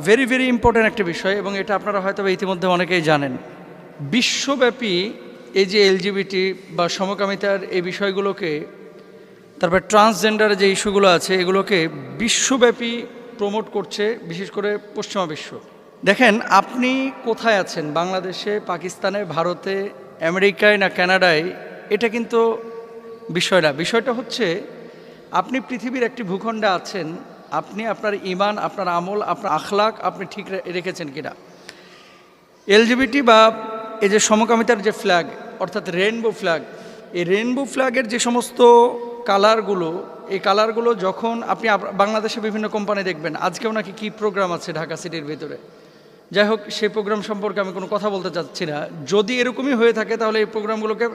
Very very important একটা বিষয়, এবং এটা আপনারা হয়তো ইতিমধ্যে অনেকেই জানেন। বিশ্বব্যাপী এই যে এলজিবিটি বা সমকামিতার এই বিষয়গুলোকে, তারপর ট্রান্সজেন্ডারের যে ইস্যুগুলো আছে, এগুলোকে বিশ্বব্যাপী প্রমোট করছে, বিশেষ করে পশ্চিমা বিশ্ব। দেখেন, আপনি কোথায় আছেন, বাংলাদেশে, পাকিস্তানে, ভারতে, আমেরিকায় না কানাডায়, এটা কিন্তু বিষয় না। বিষয়টা হচ্ছে আপনি পৃথিবীর একটি ভূখণ্ডে আছেন, আপনি আপনার ঈমান, আপনার আমল, আপনার আখলাক আপনি ঠিক রেখেছেন কিনা। এলজিবিটি বা এই যে সমকামিতার যে ফ্ল্যাগ, অর্থাৎ রেইনবো ফ্ল্যাগ, এই রেইনবো ফ্ল্যাগের যে সমস্ত কালারগুলো, এই কালারগুলো যখন আপনি বাংলাদেশে বিভিন্ন কোম্পানি দেখবেন, আজকেও নাকি কী প্রোগ্রাম আছে ঢাকা সিটির ভিতরে, যাই হোক সেই প্রোগ্রাম সম্পর্কে আমি কোনো কথা বলতে চাচ্ছি না। যদি এরকমই হয়ে থাকে তাহলে এই প্রোগ্রামগুলোকে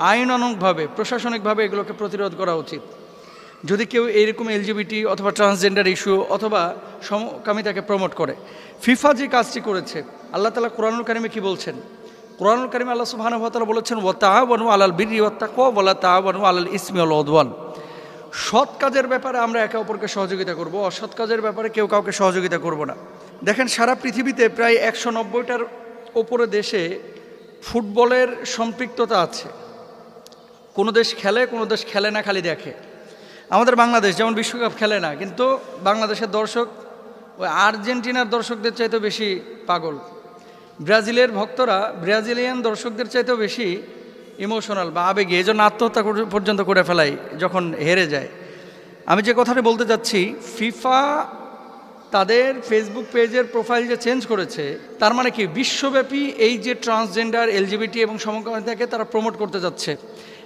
আইনানুগভাবে, প্রশাসনিকভাবে এগুলোকে প্রতিরোধ করা উচিত। যদি কেউ এইরকম এলজিবিটি অথবা ট্রান্সজেন্ডার ইস্যু অথবা সমকামিতাকে প্রমোট করে। ফিফা যে কাজটি করেছে, আল্লাহ তাআলা কোরআনুল কারিমে কি বলছেন? কোরআনুল কারিমে আল্লাহ সুবহানাহু ওয়া তাআলা বলেছেন, ওয়া তাআওয়ানু আলাল বিররি ওয়াত তাকওয়া ওয়া লা তাআওয়ানু আলাল ইসমি ওয়াল উদওয়ান। সৎ কাজের ব্যাপারে আমরা একে অপরকে সহযোগিতা করব, অসৎ কাজের ব্যাপারে কেউ কাউকে সহযোগিতা করব না। দেখেন, সারা পৃথিবীতে প্রায় 190টার ওপরে দেশে ফুটবলের সম্পৃক্ততা আছে। কোনো দেশ খেলে, কোনো দেশ খেলে না, খালি দেখে। আমাদের বাংলাদেশ যেমন বিশ্বকাপ খেলে না, কিন্তু বাংলাদেশের দর্শক ওই আর্জেন্টিনার দর্শকদের চাইতেও বেশি পাগল। ব্রাজিলের ভক্তরা ব্রাজিলিয়ান দর্শকদের চাইতেও বেশি ইমোশনাল বা আবেগী, এই জন্য আত্মহত্যা পর্যন্ত করে ফেলায় যখন হেরে যায়। আমি যে কথাটা বলতে চাচ্ছি, ফিফা তাদের ফেসবুক পেজের প্রোফাইল যে চেঞ্জ করেছে, তার মানে কি বিশ্বব্যাপী এই যে ট্রান্সজেন্ডার, এলজিবিটি এবং সমকামিতাকে তারা প্রমোট করতে যাচ্ছে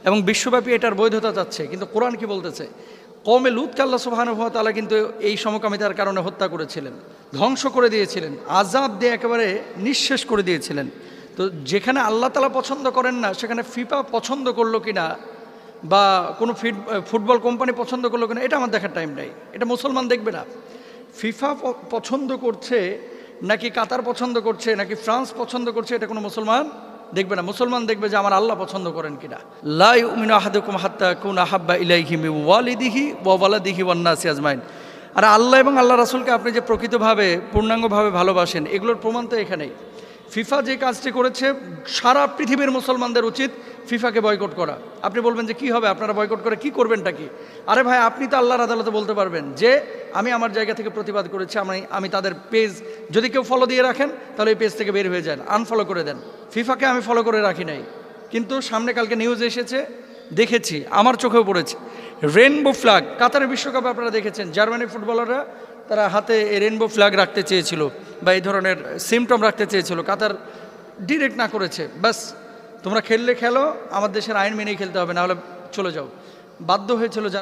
এবং বিশ্বব্যাপী এটার বৈধতা চাচ্ছে। কিন্তু কোরআন কি বলতেছে? কওমে লূতকে আল্লাহ সুবহানাহু ওয়া তাআলা কিন্তু এই সমকামিতার কারণে হত্যা করেছিলেন, ধ্বংস করে দিয়েছিলেন, আযাব দিয়ে একেবারে নিঃশেষ করে দিয়েছিলেন। তো যেখানে আল্লাহ তাআলা পছন্দ করেন না, সেখানে ফিফা পছন্দ করলো কিনা বা কোনো ফুটবল কোম্পানি পছন্দ করলো কিনা, এটা আমার দেখার টাইম নাই। এটা মুসলমান দেখবে না। ফিফা পছন্দ করছে নাকি কাতার পছন্দ করছে নাকি ফ্রান্স পছন্দ করছে, এটা কোনো মুসলমান দেখবে না। মুসলমান দেখবে যে আমার আল্লাহ পছন্দ করেন কিনা। লা ইউমিনু আহাদুকুম হাত্তা ইয়াকুনা আহাব্বা ইলাইহি মিন ওয়ালিদিহি ওয়া ওয়ালাদিহি ওয়ান নাসি আজমাইন। আর আল্লাহ এবং আল্লাহ রাসূলকে আপনি যে প্রকৃতভাবে পূর্ণাঙ্গভাবে ভালোবাসেন, এগুলোর প্রমাণ তো এখানেই। ফিফা যে কাজটি করেছে, সারা পৃথিবীর মুসলমানদের উচিত ফিফাকে বয়কট করা। আপনি বলবেন যে কি হবে, আপনারা বয়কট করে কি করবেনটা কি? আরে ভাই, আপনি তো আল্লাহর আদালতে বলতে পারবেন যে আমি আমার জায়গা থেকে প্রতিবাদ করেছি, আমি তাদের পেজ, যদি কেউ ফলো দিয়ে রাখেন তাহলে এই পেজ থেকে বের হয়ে যান, আনফলো করে দেন। ফিফাকে আমি ফলো করে রাখি নাই, কিন্তু সামনে কালকে নিউজ এসেছে, দেখেছি, আমার চোখেও পড়েছে। রেইনবো ফ্ল্যাগ, কাতারের বিশ্বকাপে আপনারা দেখেছেন, জার্মানি ফুটবলাররা তারা হাতে এই রেইনবো ফ্ল্যাগ রাখতে চেয়েছিল বা এই ধরনের সিমটম রাখতে চেয়েছিল। কাতার ডিরেক্ট না করেছে, বাস তোমরা খেললে খেলো, আমার দেশের আইন মেনেই খেলতে হবে, নাহলে চলে যাও, বাধ্য হয়েছিল।